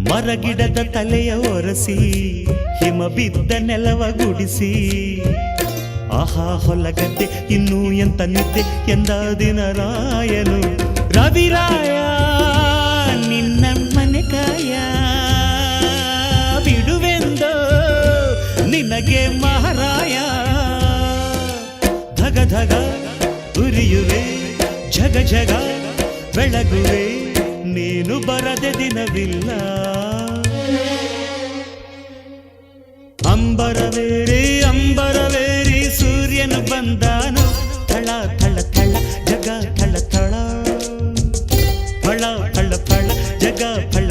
ಮರಗಿಡದ ತಲೆಯ ಒರೆಸಿ ಹಿಮ ಬಿದ್ದ ನೆಲವ ಗುಡಿಸಿ ಆಹಾ ಹೊಲಗದ್ದೆ ಇನ್ನೂ ಎಂತ ನಿದ್ದೆ ಎಂದ ದಿನರಾಯನು ರವಿರಾಯ ನಿನ್ನ ಮನೆ ಕಾಯ ಬಿಡುವೆಂದೋ ನಿನಗೆ ಮಹಾರಾಯ ಧಗ ಧಗ ಉರಿಯುವೆ ಜಗ ಜಗ ಬೆಳಗುವೆ ನೀನು ಬರದೆ ದಿನವಿಲ್ಲ ಅಂಬರವೇರಿ ಸೂರ್ಯನು ಬಂದಾನು ಥಳ ಥಳ ಥಳ ಜಗ ಥಳ ಥಳ ಫಳ ಫಳ ಫಳ ಜಗ ಫಳ